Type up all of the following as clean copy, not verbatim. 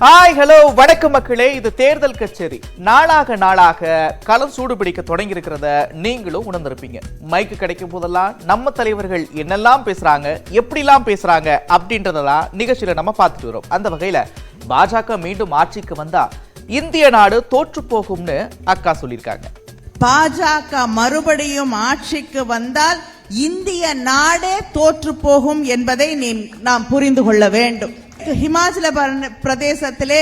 Hi hello வணக்கம் மக்களே, இது தேர்தல் கச்சேரி. நாளாக நாளாக களம் சூடு பிடிக்க தொடங்கி இருக்கிறத நீங்களும் உணர்ந்திருப்பீங்க. மைக்கு கிடைக்கும் போதெல்லாம் நம்ம தலைவர்கள் என்னெல்லாம் பேசுறாங்க, எப்படிலாம் பேசுறாங்க அப்படின்றதெல்லாம் நிகழ்ச்சியில நம்ம பார்த்துட்டு வரோம். அந்த வகையில பாஜக மீண்டும் ஆட்சிக்கு வந்தா இந்திய நாடு தோற்று போகும்னு அக்கா சொல்லியிருக்காங்க. பாஜக மறுபடியும் ஆட்சிக்கு வந்தால் இந்திய நாடே தோற்று போகும் என்பதை நாம் புரிந்து கொள்ள வேண்டும். ஹிமாச்சல பிரதேசத்திலே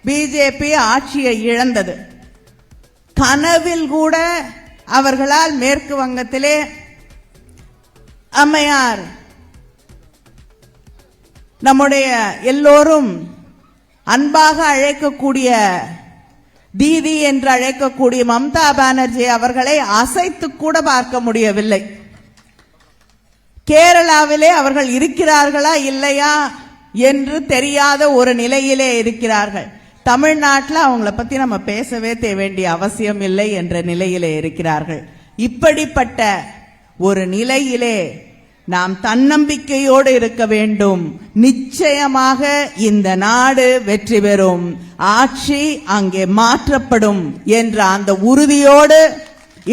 பிஜேபி ஆட்சியை இழந்தது. கனவில் கூட அவர்களால் மேற்கு வங்கத்திலே அம்மையார், நம்முடைய எல்லோரும் அன்பாக அழைக்கக்கூடிய தீதி என்று அழைக்கக்கூடிய மம்தா பானர்ஜி அவர்களை அசைத்து கூட பார்க்க முடியவில்லை. கேரளாவிலே அவர்கள் இருக்கிறார்களா இல்லையா என்று தெரியாத ஒரு நிலையிலே இருக்கிறார்கள். தமிழ்நாட்டில் அவங்கள பத்தி நம்ம பேசவே வேண்டிய அவசியம் இல்லை என்ற நிலையிலே இருக்கிறார்கள். இப்படிப்பட்ட ஒரு நிலையிலே நாம் தன்னம்பிக்கையோடு இருக்க வேண்டும். நிச்சயமாக இந்த நாடு வெற்றி பெறும், ஆட்சி அங்கே மாற்றப்படும் என்ற அந்த உறுதியோடு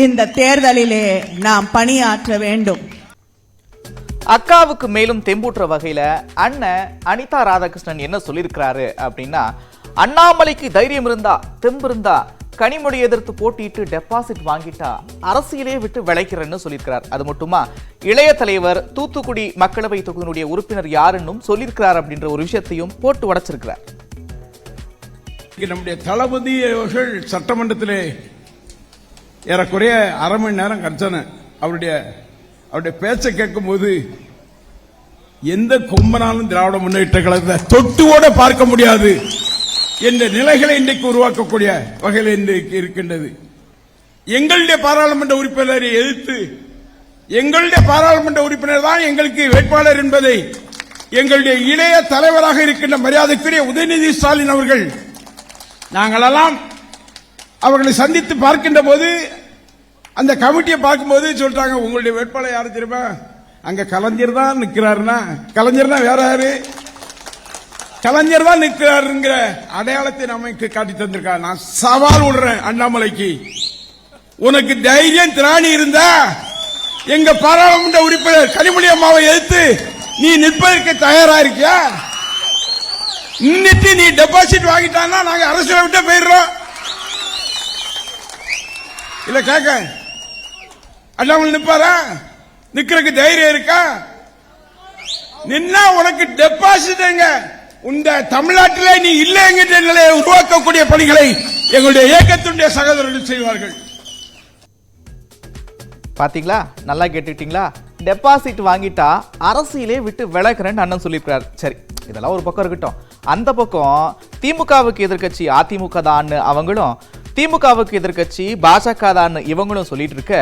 இந்த தேர்தலிலே நாம் பணியாற்ற வேண்டும். அக்காவுக்கு மேலும் தெம்பூட்டுற வகையில அண்ணன் அனிதா ராதாகிருஷ்ணன் என்ன சொல்லியிருக்கிறாரு அப்படின்னா, அண்ணாமலைக்கு தைரியம் இருந்தா தெம்பு இருந்தா கனிமொழி எதிர்த்து போட்டிட்டு டெபாசிட் வாங்கிட்டா அரசியலே விட்டு விளைக்கிறேன்னு சொல்லியிருக்கிறார். அது மட்டுமா, இளைய தலைவர் தூத்துக்குடி மக்களவை தொகுதியினுடைய உறுப்பினர் யாருன்னும் சொல்லியிருக்கிறார் அப்படின்ற ஒரு விஷயத்தையும் போட்டு உடைச்சிருக்கிறார். நம்முடைய தளபதி அவர்கள் சட்டமன்றத்திலே ஏறக்குறைய அரை மணி நேரம் கர்ச்சனை. அவருடைய பேச்சை கேட்கும் போது எந்த கொம்பனாலும் திராவிட முன்னேற்ற கழகத்தை தொட்டுவோட பார்க்க முடியாது என்ற நிலைகளை இன்றைக்கு உருவாக்கக்கூடிய வகையில் இன்றைக்கு இருக்கின்றது. எங்களுடைய பாராளுமன்ற உறுப்பினரை எதிர்த்து, எங்களுடைய பாராளுமன்ற உறுப்பினர் தான் எங்களுக்கு வேட்பாளர் என்பதை எங்களுடைய இளைய தலைவராக இருக்கின்ற மரியாதைக்குரிய உதயநிதி ஸ்டாலின் அவர்கள், நாங்களெல்லாம் அவர்களை சந்தித்து பார்க்கின்ற போது, அந்த கமிட்டியை பார்க்கும்போது சொல்றாங்க, உங்களுடைய வேட்பாளர் யாரு தெரியுமா, அங்க கலைஞர் தான் நிற்கிறாருன்னா, கலைஞர்னா வேற யாரு, கலைஞர் தான் நிற்கிறாருங்கிற அடையாளத்தை நமக்கு காட்டி தந்திருக்காரு. நான் சவால் விடுறேன் அண்ணாமலைக்கு, உனக்கு தைரியம் திராணி இருந்தா எங்க பாராளுமன்ற உறுப்பினர் கனிமொழி அம்மாவை எதிர்த்து நீ நிற்பதற்கு தயாரா இருக்கியா? நின்னுட்டு நீ டெபாசிட் வாங்கிட்டான்னா நாங்க அரசியலை விட்டு போயிடுறோம். இல்ல கேட்க அண்ணாமலை நிற்பாரா? நிக்கிறதுக்கு தைரியம் இருக்கா? நின்னா உனக்கு டெபாசிட் இந்த தமிழ்நாட்டிலே நீ இல்லை என்கின்ற நிலையை உருவாக்கக்கூடிய பணிகளை எங்களுடைய இயக்கத்தினுடைய சகோதரர்கள் செய்வார்கள். பாத்தீங்களா, நல்லா கேட்டுட்டீங்களா? டெபாசிட் வாங்கிட்டா அரசியலே விட்டு விலகிறேன்னு அண்ணன் சொல்லியிருக்கிறார். சரி, இதெல்லாம் ஒரு பக்கம் இருக்கட்டும். அந்த பக்கம் திமுகவுக்கு எதிர்கட்சி அதிமுக தான் அவங்களும், திமுகவுக்கு எதிர்கட்சி பாஜக தான் இவங்களும் சொல்லிட்டு இருக்க,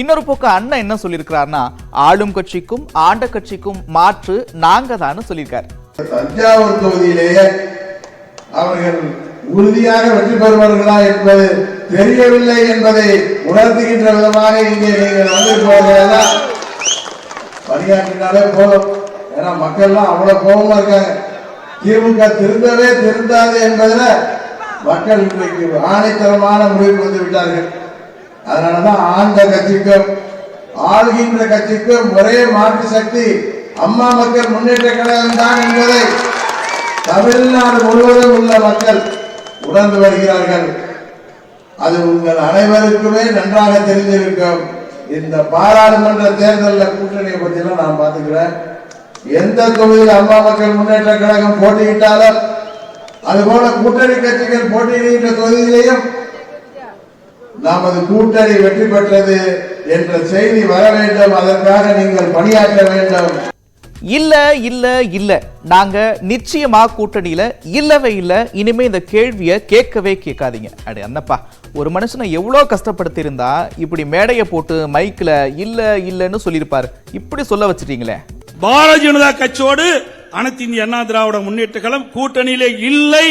இன்னொரு பக்கம் அண்ணன் என்ன சொல்லியிருக்கிறார்னா, ஆளும் கட்சிக்கும் ஆண்ட கட்சிக்கும் மாற்று நாங்க தான் சொல்லியிருக்காரு. தஞ்சாவூர் தொகுதியிலேயே அவர்கள் உறுதியாக வெற்றி பெறுவார்களா என்பது தெரியவில்லை என்பதை உணர்த்துகின்ற விதமாக இங்கே நீங்கள் வந்து போவதெல்லாம் பணியாற்றினாலே போதும். ஏன்னா மக்கள்லாம் அவ்வளவு கோபமா இருக்காங்க. திமுக திருந்தவே திருந்தாது என்பதில் மக்கள் இன்றைக்கு ஆணைத்தரமான முடிவுக்கு வந்து விட்டார்கள். அதனாலதான் ஆண்ட கட்சிக்கும் ஆளுகின்ற கட்சிக்கும் ஒரே மாற்று சக்தி அம்மா மக்கள் முன்னேற்ற கழகம் தான் என்பதை தமிழ்நாடு முழுவதும் உள்ள மக்கள் உணர்ந்து வருகிறார்கள். அது உங்கள் அனைவருக்குமே நன்றாக தெரிந்திருக்கும். இந்த பாராளுமன்ற தேர்தலில் கூட்டணியை பற்றிலாம் நான் பார்த்துக்கிறேன். எந்த தொகுதியில் அம்மா மக்கள் முன்னேற்ற கழகம் போட்டியிட்டாலும், அதுபோல கூட்டணி கட்சிகள் போட்டியிடுகின்ற தொகுதியிலையும் நமது கூட்டணி வெற்றி பெற்றது என்ற செய்தி வர வேண்டும். அதற்காக நீங்கள் பணியாற்ற வேண்டும். இல்ல இல்ல இல்ல, நாங்க நிச்சயமா கூட்டணியில இல்லவே இல்ல. இனிமே இந்த கேள்வியை கேட்கவே கேட்காதீங்க. அடே அண்ணப்பா, ஒரு மனுஷனை எவ்வளவு கஷ்டப்படுத்தி இருந்தா இப்படி மேடையை போட்டு மைக்ல இல்ல இல்லன்னு சொல்லியிருப்பாரு. இப்படி சொல்ல வச்சிட்டீங்களே. பாரதிய ஜனதா கட்சியோடு அனைத்து இந்திய அண்ணா திராவிட முன்னேற்ற கழகம் கூட்டணியிலே இல்லை.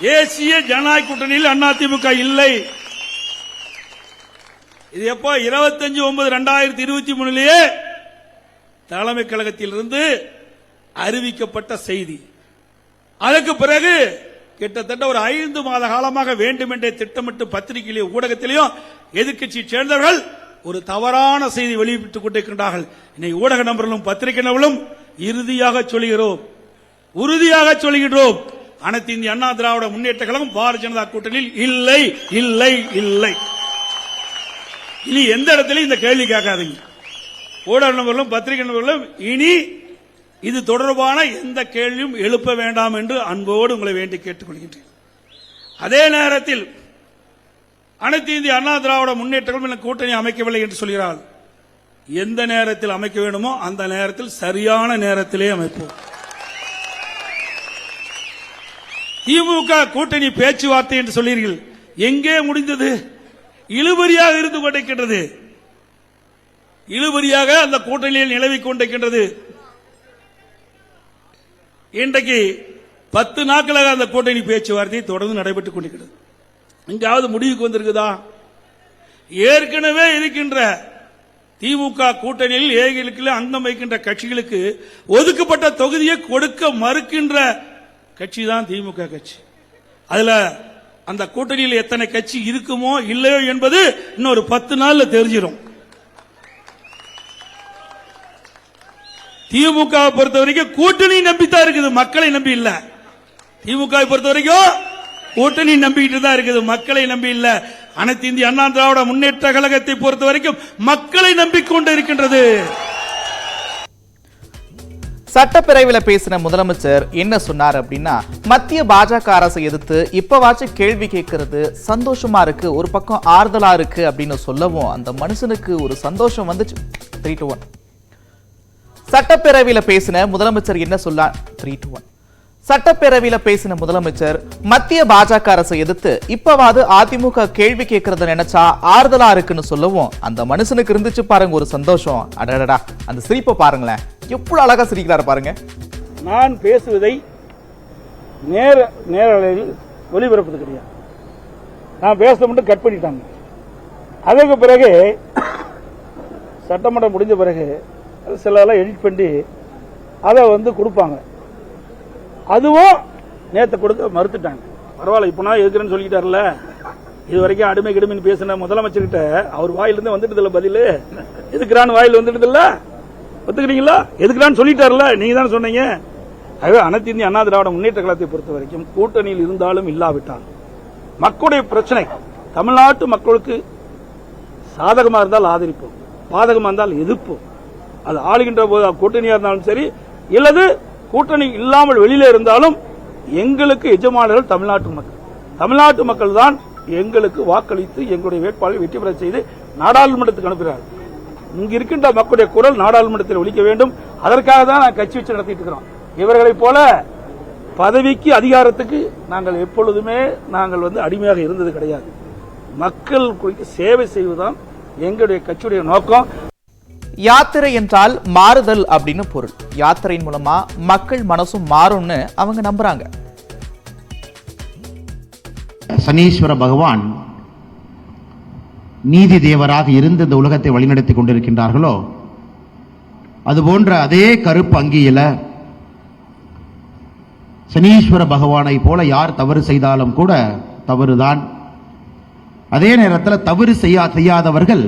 தேசிய ஜனநாயக கூட்டணியில் அதிமுக இல்லை. இது எப்போ 25/9/2023 தலைமை கழகத்திலிருந்து அறிவிக்கப்பட்ட செய்தி. அதற்கு பிறகு கிட்டத்தட்ட ஒரு 5 மாத காலமாக வேண்டுமென்றே திட்டமிட்டு பத்திரிகையிலும் ஊடகத்திலேயும் எதிர்க்கட்சி சேர்ந்தவர்கள் ஒரு தவறான செய்தி வெளியிட்டுக் கொண்டிருக்கின்றார்கள். இன்னைக்கு ஊடக நண்பர்களும் பத்திரிகை நண்பர்களும் உறுதியாக சொல்கிறோம், அனைத்து இந்திய அண்ணா திராவிட முன்னேற்ற கழகம் பாரதிய ஜனதா கூட்டணியில் இல்லை இல்லை இல்லை. இனி எந்த இடத்திலும் இந்த கேள்வி கேட்காதீங்க. ஊடக நண்பர்களும் பத்திரிகை நண்பர்களும் இனி இது தொடர்பான எந்த கேள்வியும் எழுப்ப வேண்டாம் என்று அன்போடு உங்களை வேண்டி கேட்டுக்கொள்கின்றேன். அதே நேரத்தில் அனைத்து இந்திய அண்ணா திராவிட முன்னேற்ற கழகம் கூட்டணி அமைக்கவில்லை என்று சொல்கிறார்கள். எந்த நேரத்தில் அமைக்க வேண்டுமோ அந்த நேரத்தில் சரியான நேரத்திலே அமைப்போம். திமுக கூட்டணி பேச்சுவார்த்தை என்று சொல்லீர்கள், எங்கே முடிந்தது? இழுபறியாக இருந்து கொண்டிருக்கின்றது. இழுபறியாக அந்த கூட்டணியில் நிலவிக் கொண்டிருக்கின்றது. இன்றைக்கு 10 நாட்களாக அந்த கூட்டணி பேச்சுவார்த்தை தொடர்ந்து நடைபெற்றுக் கொண்டிருக்கிறது. எங்காவது முடிவுக்கு வந்திருக்குதா? ஏற்கனவே இருக்கின்ற திமுக கூட்டணியில் ஏழைகளுக்கு அங்கம் வைக்கின்ற கட்சிகளுக்கு ஒதுக்கப்பட்ட தொகுதியை கொடுக்க மறுக்கின்ற கட்சி தான் திமுக கட்சி. அதுல அந்த கூட்டணியில் எத்தனை கட்சி இருக்குமோ இல்லையோ என்பது இன்னொரு 10 நாள்ல தெரிஞ்சிடும். திமுக பொறுத்த வரைக்கும் கூட்டணி நம்பித்தான் இருக்குது, மக்களை நம்பி இல்ல. திமுக பொறுத்த வரைக்கும் கூட்டணி நம்பிக்கிட்டு தான் இருக்குது, மக்களை நம்பி இல்ல. அனைத்து இந்திய அண்ணா திராவிட முன்னேற்ற கழகத்தை பொறுத்த வரைக்கும் மக்களை நம்பிக்கொண்டு இருக்கின்றது. சட்டப்பேரவையில் பேசின முதலமைச்சர் என்ன சொன்னார் அப்படின்னா, மத்திய பாஜக அரசை எதிர்த்து இப்பவாச்சும் கேள்வி கேட்கறது சந்தோஷமா இருக்கு, ஒரு பக்கம் ஆறுதலா இருக்கு அப்படின்னு சொல்லவும் அந்த மனுஷனுக்கு ஒரு சந்தோஷம் வந்துச்சு. 3 to 1. சட்டப்பேரவையில் பேசின முதலமைச்சர் என்ன சொன்னார்? 3 to 1. சட்டப்பேரவையில் பேசின முதலமைச்சர் மத்திய பாஜக அரசை எதிர்த்து இப்பவாது அதிமுக கேள்வி கேட்கறத நினைச்சா ஆறுதலா இருக்குன்னு சொல்லவும் அந்த மனுஷனுக்கு இருந்துச்சு பாருங்க ஒரு சந்தோஷம். அடடா, அந்த சிரிப்பை பாருங்களேன், எவ்வளவு அழகா சிரிக்கிறாரு பாருங்க. நான் பேசுவதை நேரலையில் ஒளிபரப்பது கிடையாது. நான் பேசுறது மட்டும் கட் பண்ணிட்டாங்க. அதற்கு பிறகு சட்டமன்றம் முடிஞ்ச பிறகு சில எடிட் பண்ணி அதை கொடுப்பாங்க. அதுவும் நேற்று கொடுக்க மறுத்துட்டாங்க. பரவாயில்ல, இப்ப நான் எதுக்குறேன்னு சொல்லிட்டார்ல. இது வரைக்கும் அடிமை கிடுமைன்னு பேசின முதலமைச்சர்கிட்ட அவர் வாயிலிருந்து வந்துட்டு பதில் எதுக்குறான்னு வாயில் வந்துட்டு இல்ல, ஒத்துக்கிறீங்களா? எதுக்குறான்னு சொல்லிட்டார்ல, நீங்க தான் சொன்னீங்க. ஆகவே அனைத்து இந்திய அண்ணா திராவிட முன்னேற்ற கழகத்தை பொறுத்த வரைக்கும் கூட்டணியில் இருந்தாலும் இல்லாவிட்டால் மக்களுடைய பிரச்சனை தமிழ்நாட்டு மக்களுக்கு சாதகமா இருந்தால் ஆதரிப்போம், பாதகமா இருந்தால் எதிர்ப்போம். அது ஆளுகின்ற போது கூட்டணியா இருந்தாலும் சரி, இல்லது கூட்டணி இல்லாமல் வெளியில இருந்தாலும் எங்களுக்கு எஜமானர்கள் தமிழ்நாட்டு மக்கள் தான் எங்களுக்கு வாக்களித்து எங்களுடைய வேட்பாளரை வெற்றி பெற செய்து நாடாளுமன்றத்துக்கு அனுப்புகிறார்கள். இங்க இருக்கின்ற மக்களுடைய குரல் நாடாளுமன்றத்தில் ஒலிக்க வேண்டும். அதற்காக தான் நான் கட்சி வச்சு நடத்திட்டு இருக்கிறோம். இவர்களைப் போல பதவிக்கு அதிகாரத்துக்கு நாங்கள் எப்பொழுதுமே அடிமையாக இருந்தது கிடையாது. மக்களுக்கு சேவை செய்வதுதான் எங்களுடைய கட்சியுடைய நோக்கம். யாத்திரை என்றால் மாறுதல் அப்படின்னு பொருள். யாத்திரையின் மூலமா மக்கள் மனசும் மாறும்னு அவங்க நம்புறாங்க. சனீஸ்வர பகவான் நீதி தேவராக இருந்து இந்த உலகத்தை வழிநடத்தி கொண்டிருக்கின்றார்களோ அதுபோன்ற அதே கருப்பு அங்கியில சனீஸ்வர பகவானை போல யார் தவறு செய்தாலும் கூட தவறுதான். அதே நேரத்தில் தவறு செய்யாதவர்கள்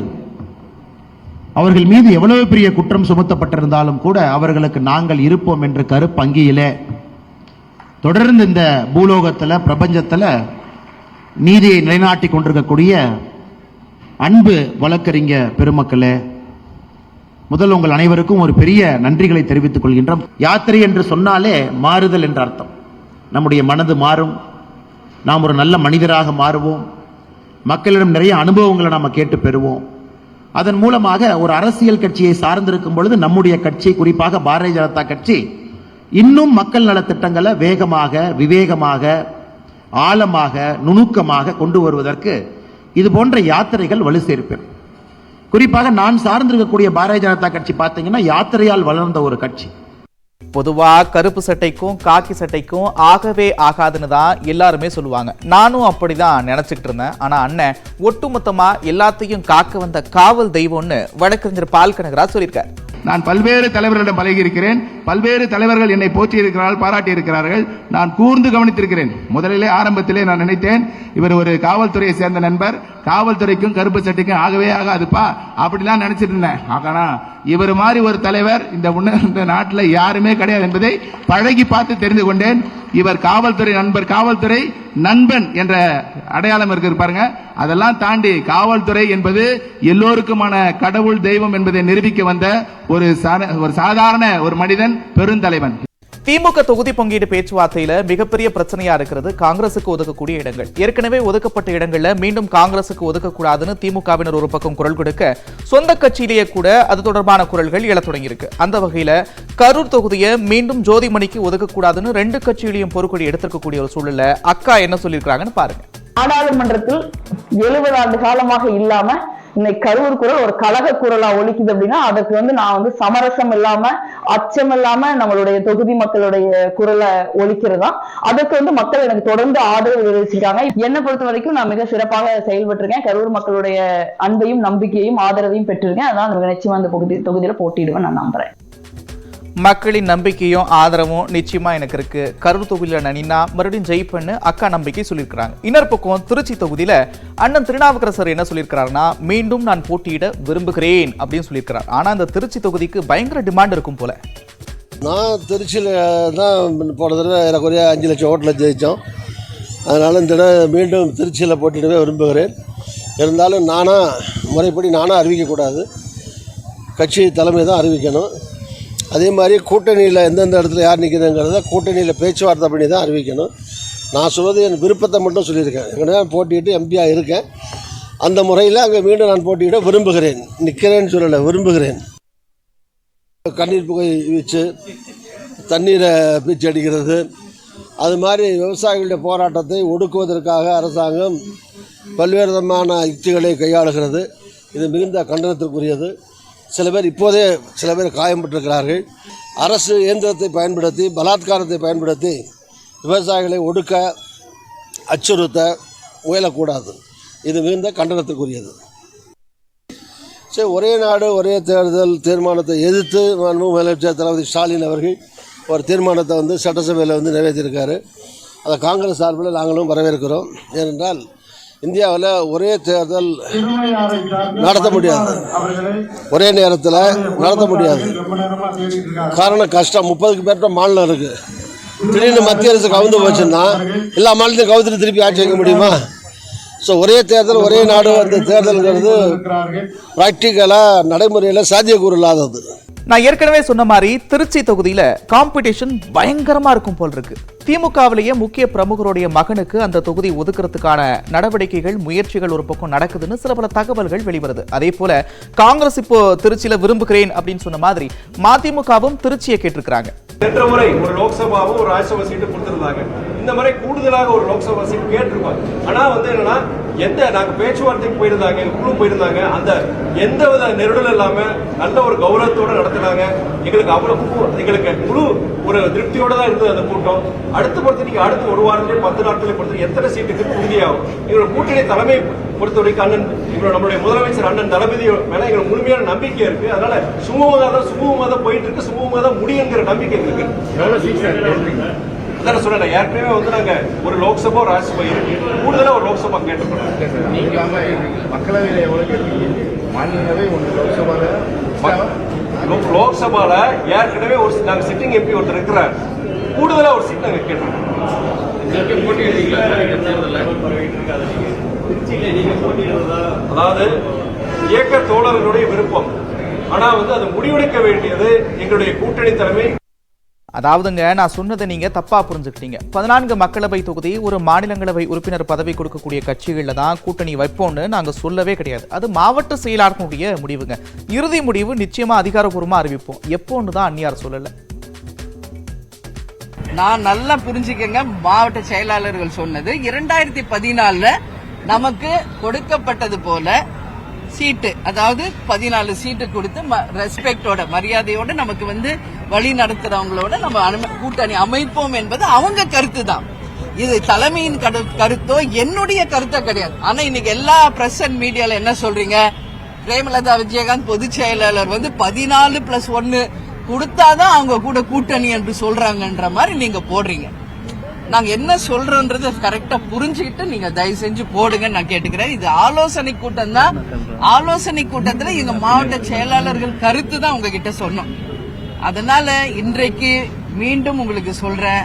அவர்கள் மீது எவ்வளவு பெரிய குற்றம் சுமத்தப்பட்டிருந்தாலும் கூட அவர்களுக்கு நாங்கள் இருப்போம் என்ற கருப்பு அங்கியிலே தொடர்ந்து இந்த பூலோகத்தில் பிரபஞ்சத்தில் நீதியை நிலைநாட்டி கொண்டிருக்கக்கூடிய அன்பு வழக்கறிஞ பெருமக்களே, முதல் உங்கள் அனைவருக்கும் ஒரு பெரிய நன்றிகளை தெரிவித்துக் கொள்கின்றோம். யாத்திரை என்று சொன்னாலே மாறுதல் என்ற அர்த்தம். நம்முடைய மனது மாறும், நாம் ஒரு நல்ல மனிதராக மாறுவோம், மக்களிடம் நிறைய அனுபவங்களை நாம் கேட்டு பெறுவோம். அதன் மூலமாக ஒரு அரசியல் கட்சியை சார்ந்திருக்கும் பொழுது நம்முடைய கட்சி, குறிப்பாக பாரதிய ஜனதா கட்சி, இன்னும் மக்கள் நலத்திட்டங்களை வேகமாக, விவேகமாக, ஆழமாக, நுணுக்கமாக கொண்டு வருவதற்கு இது போன்ற யாத்திரைகள் வலு சேர்ப்பேன். குறிப்பாக நான் சார்ந்திருக்கக்கூடிய பாரதிய ஜனதா கட்சி பார்த்தீங்கன்னா யாத்திரையால் வளர்ந்த ஒரு கட்சி. பொதுவா கருப்பு சட்டைக்கும் காக்கி சட்டைக்கும் ஆகவே ஆகாதுன்னு தான் எல்லாருமே சொல்லுவாங்க. நானும் அப்படிதான் நினைச்சுக்கிட்டு இருந்தேன். ஆனா அண்ணன் ஒட்டுமொத்தமா எல்லாத்தையும் காக்க வந்த காவல் தெய்வம்னு வழக்கறிஞர் பால் கனகராஜ் சொல்லியிருக்காரு. நான் பல்வேறு தலைவர்களிடம் பழகியிருக்கிறேன். பல்வேறு தலைவர்கள் என்னை போற்றி இருக்கிறார்கள், பாராட்டி இருக்கிறார்கள். நான் கூர்ந்து கவனித்திருக்கிறேன். முதலிலே ஆரம்பத்திலே நான் நினைத்தேன், இவர் ஒரு காவல்துறையை சேர்ந்த நண்பர், காவல்துறைக்கும் கருப்பு சட்டைக்கும் ஆகவே ஆகாதுப்பா அப்படிலாம் நினைச்சிட்டு இருந்தேன். ஆனா இவர் மாதிரி ஒரு தலைவர் இந்த நாட்டில் யாருமே கிடையாது என்பதை பழகி பார்த்து தெரிந்து கொண்டேன். இவர் காவல்துறை நண்பர், காவல்துறை நண்பன் என்ற அடையாளம் இருக்கு பாருங்க. அதெல்லாம் தாண்டி காவல்துறை என்பது எல்லோருக்குமான கடவுள் தெய்வம் என்பதை நிரூபிக்க வந்த ஒரு சாதாரண ஒரு மனிதன், பெருந்தலைவன். திமுக தொகுதி பங்கீடு பேச்சுவார்த்தையில மிகப்பெரிய பிரச்சனையா இருக்கிறது காங்கிரசுக்கு ஒதுக்கக்கூடிய இடங்கள். ஏற்கனவே ஒதுக்கப்பட்ட இடங்கள்ல மீண்டும் காங்கிரசுக்கு ஒதுக்கக்கூடாதுன்னு திமுகவினர் ஒரு பக்கம் குரல் கொடுக்க, சொந்த கட்சியிலேயே கூட அது தொடர்பான குரல்கள் எழத் தொடங்கியிருக்கு. அந்த வகையில கரூர் தொகுதியை மீண்டும் ஜோதிமணிக்கு ஒதுக்கக்கூடாதுன்னு 2 கட்சிகளையும் பொறுக்கொடி எடுத்திருக்கக்கூடிய ஒரு சூழல்ல அக்கா என்ன சொல்லியிருக்காங்கன்னு பாருங்க. நாடாளுமன்றத்தில் 70 ஆண்டு காலமாக இல்லாம இன்னைக்கு கரூர் குரல் ஒரு கழக குரலா ஒலிக்குது அப்படின்னா அதுக்கு நான் சமரசம் இல்லாம, அச்சம் இல்லாம நம்மளுடைய தொகுதி மக்களுடைய குரலை ஒலிக்கிறதா. அதுக்கு மக்கள் எனக்கு தொடர்ந்து ஆதரவு தெரிவிச்சிருக்காங்க. என்னை பொறுத்த வரைக்கும் நான் மிக சிறப்பாக செயல்பட்டிருக்கேன். கரூர் மக்களுடைய அன்பையும் நம்பிக்கையும் ஆதரவையும் பெற்றிருக்கேன். அதனால நிச்சயமா அந்த தொகுதியில போட்டியிடுவேன் நான் நம்புறேன். மக்களின் நம்பிக்கையும் ஆதரவும் நிச்சயமா எனக்கு இருக்கு. கரூர் தொகுதியில நனினா மறுபடியும் ஜெயிப்பேன்னு அக்கா நம்பிக்கை சொல்லியிருக்கிறாங்க. இன்னொரு பக்கம் திருச்சி தொகுதியில அண்ணன் திருநாவுக்கரசர் என்ன சொல்லியிருக்கிறாருன்னா, மீண்டும் நான் போட்டியிட விரும்புகிறேன் அப்படின்னு சொல்லியிருக்கிறார். ஆனா அந்த திருச்சி தொகுதிக்கு பயங்கர டிமாண்ட் இருக்கும் போல. நான் திருச்சியில் தான் போன தடவை ஏறக்குறைய 5 லட்சம் ஓட்டில் ஜெயித்தோம். அதனால் இந்த தடவை மீண்டும் திருச்சியில் போட்டியிடவே விரும்புகிறேன். இருந்தாலும் முறைப்படி நானாக அறிவிக்கக்கூடாது, கட்சி தலைமை தான் அறிவிக்கணும். அதே மாதிரி கூட்டணியில் எந்தெந்த இடத்துல யார் நிற்கிறதுங்கிறத கூட்டணியில் பேச்சுவார்த்தை பண்ணி தான் அறிவிக்கணும். நான் சொல்வது என் விருப்பத்தை மட்டும் சொல்லியிருக்கேன். ஏற்கனவே போட்டியிட்டு எம்பியாக இருக்கேன். அந்த முறையில் அங்கே மீண்டும் நான் போட்டியிட விரும்புகிறேன். நிற்கிறேன்னு சொல்லலை, விரும்புகிறேன். கண்ணீர் புகை வீச்சு, தண்ணீரை பீச்சு அடிக்கிறது, அது மாதிரி விவசாயிகளுடைய போராட்டத்தை ஒடுக்குவதற்காக அரசாங்கம் பல்வேறு விதமான யுக்திகளை கையாளுகிறது. இது மிகுந்த கண்டனத்திற்குரியது. சில பேர் காயம்பட்டிருக்கிறார்கள். அரசு இயந்திரத்தை பயன்படுத்தி, பலாத்காரத்தை பயன்படுத்தி விவசாயிகளை ஒடுக்க, அச்சுறுத்த முயலக்கூடாது. இது மிகுந்த கண்டனத்திற்குரியது. சரி, ஒரே நாடு ஒரே தேர்தல் தீர்மானத்தை எதிர்த்து முதலமைச்சர் தளபதி ஸ்டாலின் அவர்கள் ஒரு தீர்மானத்தை சட்டசபையில் நிறைவேற்றியிருக்காரு. அதை காங்கிரஸ் சார்பில் நாங்களும் வரவேற்கிறோம். ஏனென்றால் இந்தியாவில் ஒரே தேர்தல் நடத்த முடியாது, ஒரே நேரத்தில் நடத்த முடியாது. காரணம் கஷ்டம். 30க்கு மேற்பட்ட மாநிலம் இருக்குது. திடீர்னு மத்திய அரசு கவுந்து போச்சுன்னா எல்லா மாநிலத்தையும் கவுத்துட்டு திருப்பி ஆட்சி வைக்க முடியுமா? ஸோ ஒரே தேர்தல் ஒரே நாடு, அந்த தேர்தல்ங்கிறது ப்ராக்டிக்கலாக நடைமுறையில் சாத்தியக்கூறு இல்லாதது. நான் ஏற்கனவே சொன்ன மாதிரி திருச்சி தொகுதியில காம்படிஷன் பயங்கரமா இருக்கும் போல் இருக்கு. திமுகவிலேயே முக்கிய பிரமுகருடைய மகனுக்கு அந்த தொகுதி ஒதுக்குறதுக்கான நடவடிக்கைகள், முயற்சிகள் ஒரு பக்கம் நடக்குதுன்னு சில பல தகவல்கள் வெளிவருது. அதே போல காங்கிரஸ் இப்போ திருச்சியில விரும்புகிறேன் அப்படின்னு சொன்ன மாதிரி மதிமுகவும் திருச்சியை கேட்டிருக்காங்க. சென்ற முறை ஒரு லோக்சபாவும் ஒரு ராஜ்யசபா சீட்டு கொடுத்திருந்தாங்க. இந்த முறை கூடுதலாக ஒரு லோக்சபா சீட் கேட்டிருப்பாங்க. ஆனா என்னன்னா, நாங்க பேச்சுவார்த்தைக்கு போயிருந்தாங்க, குழு போயிருந்தாங்க, அந்த எந்த வித நெருடல் இல்லாம நல்ல ஒரு கௌரவத்தோட நடத்தினாங்க. எங்களுக்கு முழு ஒரு திருப்தியோட தான் இருந்தது அந்த கூட்டம். அடுத்த ஒரு வாரத்திலே 10 நாட்களை பொறுத்து எத்தனை சீட்டுக்கு உறுதியாகும். எங்களோட கூட்டணி தலைமை பொறுத்த வரைக்கும் நம்மளுடைய முதலமைச்சர் அண்ணன் தளபதி மேல எங்களுக்கு முழுமையான நம்பிக்கை இருக்கு. அதனால சுமூகமா தான் போயிட்டு இருக்கு, சுமூகமா தான் முடியுங்கிற நம்பிக்கை இருக்கு. அதான் சொன்னேன், ஏற்கனவே நாங்க ஒரு லோக்சபா ராஜ்யசபா இருக்கு, கூடுதலா ஒரு லோக்சபா கேட்டிருக்கோம். லோக்சபால ஏற்கனவே நாங்க சிட்டிங் எம்பி ஒருத்தர் இருக்கிறார், கூடுதலா ஒரு சீட் நாங்க கேட்டிருக்கோம். அதாவது இயக்க தோழர்களுடைய விருப்பம். ஆனா அது முடிவெடுக்க வேண்டியது எங்களுடைய கூட்டணி தலைமை. அதாவதுங்க, நான் சொன்னதை நீங்க தப்பா புரிஞ்சுக்கிட்டீங்க. 14 மக்களவை தொகுதி ஒரு மாநிலங்களவை உறுப்பினர் பதவி கொடுக்கக்கூடிய கட்சிகள்ல தான் கூட்டணி வைப்போம்னு நாங்க சொல்லவே கிடையாது. அது மாவட்ட செயலாளர்களுடைய முடிவுங்க. இறுதி முடிவு நிச்சயமா அதிகாரப்பூர்வமா அறிவிப்போம். எப்போன்னு தான் அந்நியார் சொல்லல. நான் நல்லா புரிஞ்சுக்கங்க, மாவட்ட செயலாளர்கள் சொன்னது 2014 நமக்கு கொடுக்கப்பட்டது போல சீட்டு, அதாவது 14 சீட்டு கொடுத்து ரெஸ்பெக்டோட, மரியாதையோட நமக்கு வழி நடத்துறவங்களோட நம்ம கூட்டணி அமைப்போம் என்பது அவங்க கருத்து தான். இது தலைமையின் கருத்தோ என்னுடைய கருத்தோ கிடையாது. ஆனா இன்னைக்கு எல்லா பிரஸ் அண்ட் மீடியால என்ன சொல்றீங்க, பிரேமலதா விஜயகாந்த் பொதுச் செயலாளர் 14+1 கொடுத்தாதான் அவங்க கூட கூட்டணி என்று சொல்றாங்கன்ற மாதிரி நீங்க போடுறீங்க. நாங்க என்ன சொல்றோம்ன்றது கரெக்டா புரிஞ்சுக்கிட்டு நீங்க தயவு செஞ்சு போடுங்க நான் கேட்டுக்கிறேன். இது ஆலோசனை கூட்டம் தான். ஆலோசனை கூட்டத்துல எங்க மாவட்ட செயலாளர்கள் கருத்து தான் உங்ககிட்ட சொன்னோம். அதனால இன்றைக்கு மீண்டும் உங்களுக்கு சொல்றேன்,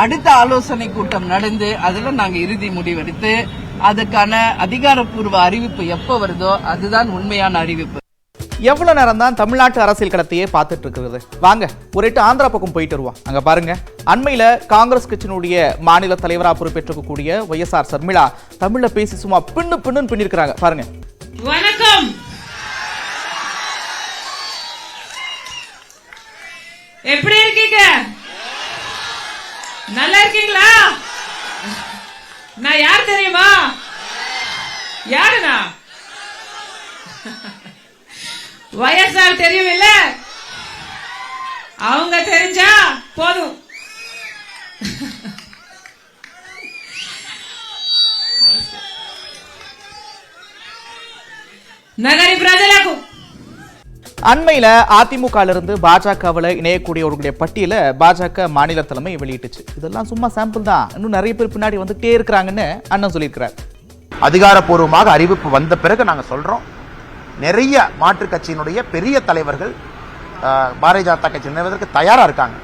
அடுத்த ஆலோசனை கூட்டம் நடந்து அதுல நாங்க இறுதி முடிவெடுத்து அதுக்கான அதிகாரப்பூர்வ அறிவிப்பு எப்ப வருதோ அதுதான் உண்மையான அறிவிப்பு. எவ்வளவு நேரம் தான் தமிழ்நாட்டு அரசியல் களத்தையே பார்த்துட்டு இருக்கிறது? வாங்க ஒரு எட்டு ஆந்திரா பக்கம் போயிட்டு வருவோம். அங்க பாருங்க, அண்மையில காங்கிரஸ் கட்சியினுடைய மாநில தலைவரா பொறுப்பேற்றிருக்கக்கூடிய ஒய்எஸ்ஆர் சர்மிளா தமிழ்ல பேசி சும்மா பின்னு பின்னிருக்கிறாங்க. பாருங்க. வணக்கம். எப்படி இருக்கீங்க? நல்லா இருக்கீங்களா? நான் யார் தெரியுமா? யாருனா? வயசால் தெரியும் இல்ல? அவங்க தெரிஞ்சா போதும். நகரி பிரஜలకు அண்மையில அதிமுகவிலிருந்து பாஜகவில் இணையக்கூடியவர்களுடைய பட்டியலை பாஜக மாநில தலைமை வெளியிட்டுச்சு. இதெல்லாம் சும்மா சாம்பிள் தான், இன்னும் நிறைய பேர் பின்னாடி வந்துட்டே இருக்கிறாங்கன்னு அண்ணன் சொல்லியிருக்கிறார். அதிகாரப்பூர்வமாக அறிவிப்பு வந்த பிறகு நாங்கள் சொல்றோம், நிறைய மாற்றுக் கட்சியினுடைய பெரிய தலைவர்கள் பாரதிய ஜனதா கட்சி இணைவதற்கு தயாரா இருக்காங்க.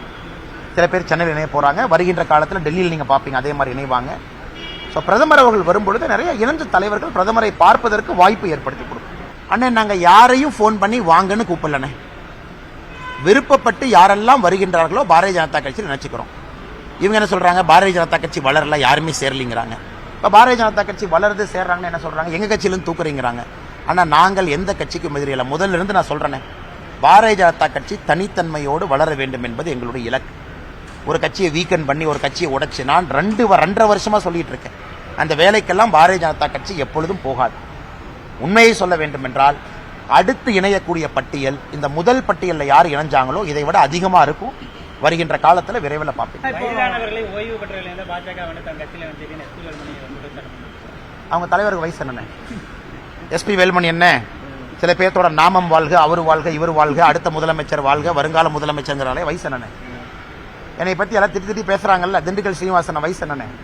சில பேர் சென்னையில் இணைய போறாங்க, வருகின்ற காலத்தில் டெல்லியில் நீங்க பாப்பீங்க அதே மாதிரி இணைவாங்க. ஸோ பிரதமர் அவர்கள் வரும்பொழுது நிறைய இணைஞ்ச தலைவர்கள் பிரதமரை பார்ப்பதற்கு வாய்ப்பு ஏற்படுத்தி கொடுக்கும். அண்ணன் நாங்க யாரையும் போன் பண்ணி வாங்கன்னு கூப்பிடலண்ணே, விருப்பப்பட்டு யாரெல்லாம் வருகின்றார்களோ பாரதிய ஜனதா கட்சியில் நினைச்சுக்கிறோம். இவங்க என்ன சொல்றாங்க, பாரதிய ஜனதா கட்சி வளரல, யாருமே சேரலிங்கிறாங்க. இப்ப பாரதிய ஜனதா கட்சி வளருது சேர்றாங்கன்னு என்ன சொல்றாங்க, எங்க கட்சியிலும் தூக்குறீங்கிறாங்க. ஆனா நாங்கள் எந்த கட்சிக்கும் எதிரில்லை. முதல்ல இருந்து நான் சொல்றேனே, பாரதிய ஜனதா கட்சி தனித்தன்மையோடு வளர வேண்டும் என்பது எங்களுடைய இலக்கு. ஒரு கட்சியை வீக்கன் பண்ணி ஒரு கட்சியை உடைச்சு நான் 2.5 வருஷமா சொல்லிட்டு இருக்கேன். அந்த வேலைக்கெல்லாம் பாரதிய ஜனதா கட்சி எப்பொழுதும் போகாது. உண்மையை சொல்ல வேண்டும் என்றால் அடுத்து இணையக்கூடிய பட்டியல் இந்த முதல் பட்டியலில் யார் இணைஞ்சாங்களோ இதை விட அதிகமா இருக்கும். வருகின்ற காலத்தில் விரைவில் பார்ப்பேன். அவங்க தலைவருக்கு வயசு என்னென்ன, எஸ்பி வேல்மணி என்ன, சில பேர்த்தோட நாமம் வாழ்க, அவர் வாழ்க, இவர் வாழ்க, அடுத்த முதலமைச்சர் வாழ்க, வருங்கால முதலமைச்சர்ங்கிறாலே வயசு என்னென்ன. என்னை பத்தி எல்லாம் திட்டி பேசுறாங்கல்ல, திண்டுக்கல் சீனிவாசன் வயசு என்னென்ன.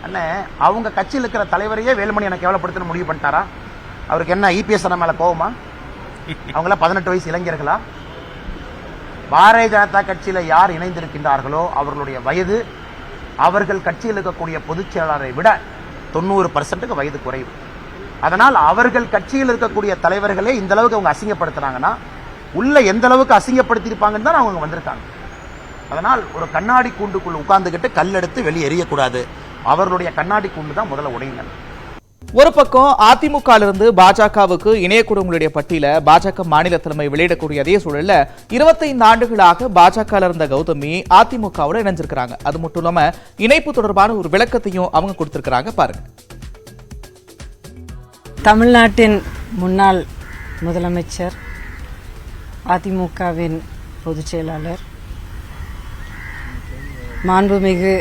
அண்ணே, அவங்க கட்சியில் இருக்கிற தலைவரையே வேலுமணி எனக்கு கேவலப்படுத்தணும் முடிவு பண்ணிட்டாரா? அவருக்கு என்ன இபிஎஸ் மேல கோவமா? அவங்கள 18 வயசு இளைஞர்களா? பாரதிய ஜனதா கட்சியில யார் இணைந்திருக்கின்றார்களோ அவர்களுடைய வயது அவர்கள் கட்சியில் இருக்கக்கூடிய பொதுச் செயலாளரை விட 90% வயது குறைவு. அதனால் அவர்கள் கட்சியில் இருக்கக்கூடிய தலைவர்களே இந்த அளவுக்கு அவங்க அசிங்கப்படுத்துறாங்கன்னா உள்ள எந்த அளவுக்கு அசிங்கப்படுத்தியிருப்பாங்கன்னு தான் அவங்க வந்திருக்காங்க. அதனால் ஒரு கண்ணாடி கூண்டுக்குள்ள உட்கார்ந்துகிட்டு கல் எடுத்து வெளியே எறியக்கூடாது. அவர்களுடைய கண்ணாடி கூண்டு தான் முதல்ல உடையுங்க. ஒரு பக்கம் அதிமுகவிலிருந்து பாஜகவுக்கு இணையக்கூடியவங்களுடைய பட்டியல பாஜக மாநில தலைமை வெளியிடக்கூடிய அதே சூழல்ல 25 ஆண்டுகளாக பாஜக இருந்த கௌதமி அதிமுகவோட இணைஞ்சிருக்கிறாங்க. அது மட்டும் இல்லாம இணைப்பு தொடர்பான ஒரு விளக்கத்தையும் அவங்க கொடுத்திருக்கிறாங்க. பாருங்க. தமிழ்நாட்டின் முன்னாள் முதலமைச்சர், அதிமுகவின் பொதுச் செயலாளர், மாண்புமிகு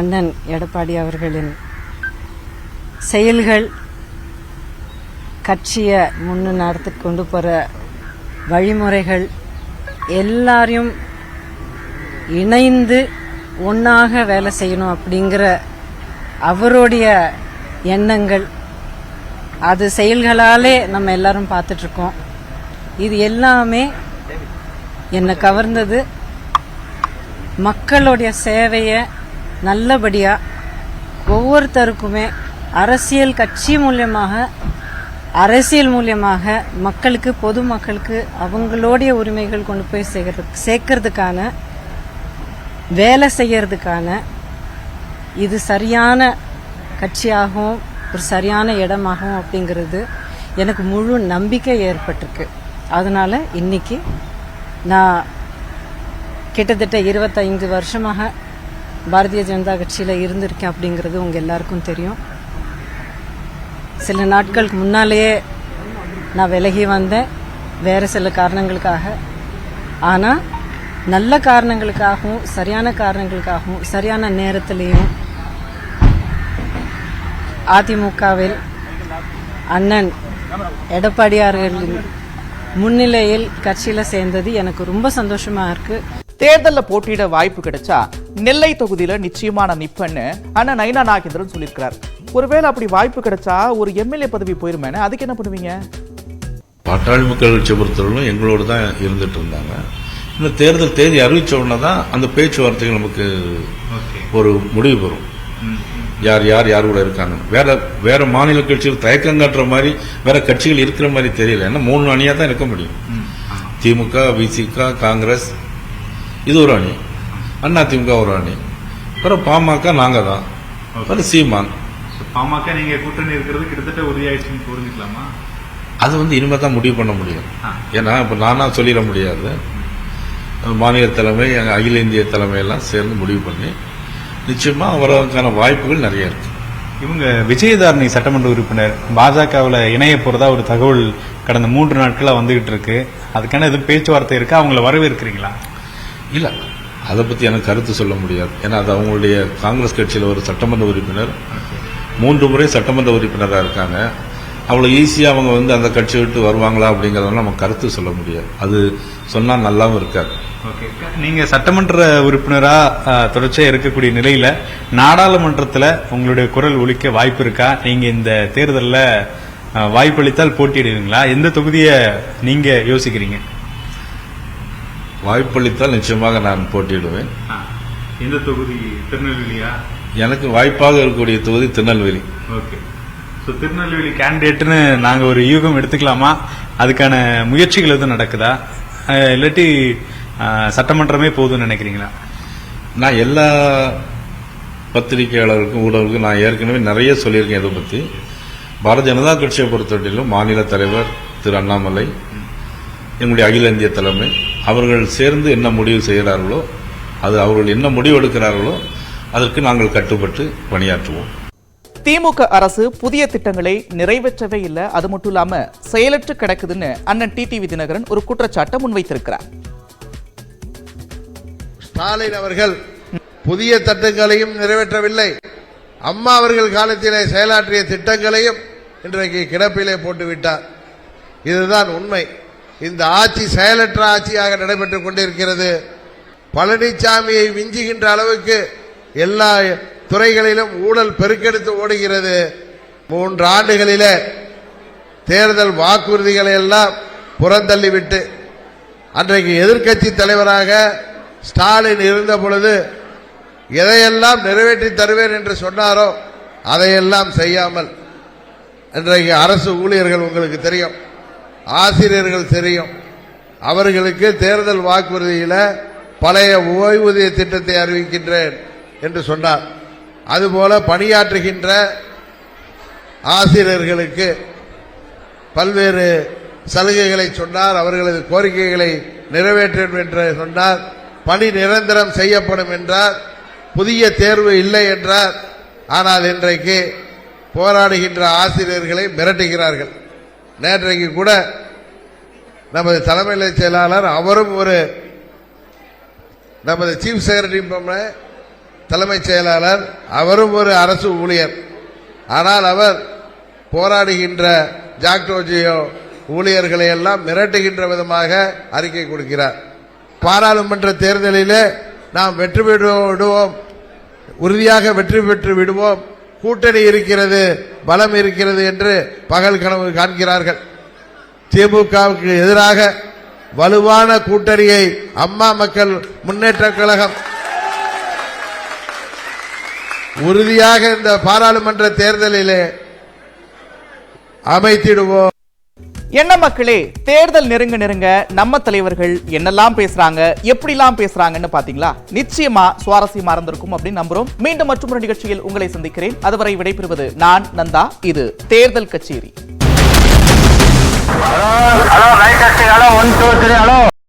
அண்ணன் எடப்பாடி அவர்களின் செயல்கள், கட்சியை நடத்தி கொண்டு போகிற வழிமுறைகள் எல்லாரையும் இணைந்து ஒன்றாக வேலை செய்யணும் அப்படிங்கிற அவருடைய எண்ணங்கள், அது செயல்களாலே நம்ம எல்லாரும் பார்த்துட்ருக்கோம். இது எல்லாமே என்னை கவர்ந்தது. மக்களுடைய சேவையை நல்லபடியாக ஒவ்வொருத்தருக்குமே அரசியல் கட்சி மூலியமாக, அரசியல் மூலியமாக மக்களுக்கு, பொதுமக்களுக்கு அவங்களுடைய உரிமைகள் கொண்டு போய் சேர்க்கறதுக்கான வேலை செய்யறதுக்கான இது சரியான கட்சியாகவும் ஒரு சரியான இடமாகவும் அப்படிங்கிறது எனக்கு முழு நம்பிக்கை ஏற்பட்டிருக்கு. அதனால இன்னைக்கு நான் கிட்டத்தட்ட 25 வருஷமாக பாரதிய ஜனதா கட்சியில் இருந்திருக்கேன் அப்படிங்கிறது உங்கள் எல்லாருக்கும் தெரியும். சில நாட்களுக்கு முன்னாலேயே நான் விலகி வந்தேன் வேறு சில காரணங்களுக்காக. ஆனால் நல்ல காரணங்களுக்காகவும் சரியான காரணங்களுக்காகவும் சரியான நேரத்திலையும் அதிமுகவில் அண்ணன் எடப்பாடியார்களின் முன்னிலையில் கட்சியில் சேர்ந்தது எனக்கு ரொம்ப சந்தோஷமா இருக்கு. தேர்தலில் போட்டியிட வாய்ப்பு கிடைச்சா நெல்லை தொகுதியில நிச்சயமா நான் நிப்பேன்னு அண்ணா நயினா நாகேந்திரன் சொல்லியிருக்கிறார். ஒருவேளை அப்படி வாய்ப்பு கிடைச்சா ஒரு எம்எல்ஏ பதவி போயிருமேன்னு, அதுக்கு என்ன பண்ணுவீங்க? பாட்டாளி மக்கள் கட்சி பொறுத்தவரைக்கும் எங்களோடு தான் இருந்துட்டு இருந்தாங்க. இந்த தேர்தல் தேதி அறிவிச்ச உடனே தான் அந்த பேச்சுவார்த்தைகள் நமக்கு ஒரு முடிவு பெறும். யார் யார் யார் கூட இருக்காங்க. வேற மாநில கட்சிகள் தயக்கம் காட்டுற மாதிரி வேற கட்சிகள் இருக்கிற மாதிரி தெரியல. ஏன்னா 3 அணியா தான் இருக்க முடியும். திமுக, விசிக, காங்கிரஸ் இது ஒரு அணி, அதிமுக ஒரு அணி, அப்புறம் பாமக நாங்க தான், அப்புறம் சீமான். பாமக நீங்க கூட்டணி இருக்கிறது கிட்டத்தட்ட உறுதியாயிடுச்சுன்னு புரிஞ்சுக்கலாமா? அது இனிமே தான் முடிவு பண்ண முடியும். ஏன்னா இப்ப நானா சொல்லிட முடியாது. மாநில தலைமை, அகில இந்திய தலைமையெல்லாம் சேர்ந்து முடிவு பண்ணி நிச்சயமா வரதுக்கான வாய்ப்புகள் நிறைய இருக்கு. இவங்க விஜயதாரணி சட்டமன்ற உறுப்பினர் பாஜகவில் இணைய போறதா ஒரு தகவல் கடந்த 3 நாட்களா வந்துகிட்டு இருக்கு. அதுக்கான எதுவும் பேச்சுவார்த்தை இருக்கா? அவங்கள வரவேற்கிறீங்களா? இல்ல, அதை பத்தி எனக்கு கருத்து சொல்ல முடியாது. ஏன்னா அது அவங்களுடைய காங்கிரஸ் கட்சியில் ஒரு சட்டமன்ற உறுப்பினர் 3 முறை சட்டமன்ற உறுப்பினராக இருக்காங்க. அவ்வளவு ஈஸியா அவங்க அந்த கட்சியை விட்டு வருவாங்களா அப்படிங்கறத நம்ம கருத்து சொல்ல முடியாது. அது சொன்னா நல்லாவும் இருக்காது. நீங்க சட்டமன்ற உறுப்பினரா தொடர்ச்சியா இருக்கக்கூடிய நிலையில நாடாளுமன்றத்தில் உங்களுடைய குரல் ஒலிக்க வாய்ப்பு இருக்கா? நீங்க இந்த தேர்தலில் வாய்ப்பளித்தால் போட்டியிடுவீங்களா? எந்த தொகுதியை நீங்க யோசிக்கிறீங்க? வாய்ப்பளித்தால் நிச்சயமாக நான் போட்டியிடுவேன். எந்த தொகுதி? திருநெல்வேலியா? எனக்கு வாய்ப்பாக இருக்கக்கூடிய தொகுதி திருநெல்வேலி. ஓகே. திருநெல்வேலி கேண்டிடேட்னு நாங்க ஒரு யூகம் எடுத்துக்கலாமா? அதுக்கான முயற்சிகள் எதுவும் நடக்குதா? இல்லாட்டி சட்டமன்றமே போதும்னு நினைக்கிறீங்களா? நான் எல்லா பத்திரிகையாளர்களுக்கும் ஊடகங்களுக்கும் நான் ஏற்கனவே நிறைய சொல்லியிருக்கேன். இதை பத்தி பாரதிய ஜனதா கட்சியை பொறுத்தவரையிலும் மாநில தலைவர் திரு அண்ணாமலை, எங்களுடைய அகில இந்திய தலைமை அவர்கள் சேர்ந்து என்ன முடிவு செய்கிறார்களோ, அது அவர்கள் என்ன முடிவு எடுக்கிறார்களோ அதற்கு நாங்கள் கட்டுப்பட்டு பணியாற்றுவோம். திமுக அரசு புதிய திட்டங்களை நிறைவேற்றவே இல்லை, அது மட்டும் இல்லாம செயலற்று கிடக்குதுன்னு அண்ணன் டிடிவி தினகரன் ஒரு குற்றச்சாட்டை முன்வைத்திருக்கிறார். ஸ்டாலின் அவர்கள் புதிய திட்டங்களையும் நிறைவேற்றவில்லை, அம்மா அவர்கள் காலத்திலே செயலாற்றிய திட்டங்களையும் இன்றைக்கு கிடப்பிலே போட்டுவிட்டார். இதுதான் உண்மை. இந்த ஆட்சி செயலற்ற ஆட்சியாக நடைபெற்றுக் கொண்டிருக்கிறது. பழனிசாமியை விஞ்சுகின்ற அளவுக்கு எல்லா துறைகளிலும் ஊழல் பெருக்கெடுத்து ஓடுகிறது. 3 ஆண்டுகளிலே தேர்தல் வாக்குறுதிகளை எல்லாம் புறந்தள்ளிவிட்டு அன்றைக்கு எதிர்க்கட்சி தலைவராக ஸ்டாலின் இருந்த பொழுது எதையெல்லாம் நிறைவேற்றி தருவேன் என்று சொன்னாரோ அதையெல்லாம் செய்யாமல் இன்றைக்கு அரசு ஊழியர்கள் உங்களுக்கு தெரியும், ஆசிரியர்கள் தெரியும், அவர்களுக்கு தேர்தல் வாக்குறுதியில் பழைய ஓய்வூதிய திட்டத்தை அறிவிக்கின்றேன் என்று சொன்னார். அதுபோல பணியாற்றுகின்ற ஆசிரியர்களுக்கு பல்வேறு சலுகைகளை சொன்னார், அவர்களது கோரிக்கைகளை நிறைவேற்றும் என்று சொன்னார். பணி நிரந்தரம் செய்யப்படும் என்றார், புதிய தேர்வு இல்லை என்றார். ஆனால் இன்றைக்கு போராடுகின்ற ஆசிரியர்களை மிரட்டுகிறார்கள். நேற்றைக்கு கூட நமது தலைமை செயலாளர், அவரும் ஒரு நமது சீஃப் செக்ரட்டரி தலைமைச் செயலாளர், அவரும் ஒரு அரசு ஊழியர். ஆனால் அவர் போராடுகின்ற ஜாக்டோஜியோ ஊழியர்களை எல்லாம் மிரட்டுகின்ற விதமாக அறிக்கை கொடுக்கிறார். பாராளுமன்ற தேர்தலிலே நாம் வெற்றி விடுவோம், உறுதியாக வெற்றி பெற்று விடுவோம், கூட்டணி இருக்கிறது, பலம் இருக்கிறது என்று பகல் கனவு காண்கிறார்கள். திமுகவுக்கு எதிராக வலுவான கூட்டணியை அம்மா மக்கள் முன்னேற்ற கழகம் உறுதியாக இந்த பாராளுமன்ற தேர்தலிலே அமைத்திடுவோம். என்ன மக்களே, தேர்தல் நெருங்க நெருங்க நம்ம தலைவர்கள் என்னெல்லாம் பேசுறாங்க, எப்படிலாம் பேசுறாங்கன்னு பாத்தீங்களா? நிச்சயமா சுவாரஸ்யமா இருந்திருக்கும் அப்படின்னு நம்புறோம். மீண்டும் மற்றொரு நிகழ்ச்சியில் உங்களை சந்திக்கிறேன். அதுவரை விடைபெறுவது நான் நந்தா. இது தேர்தல் கச்சேரி.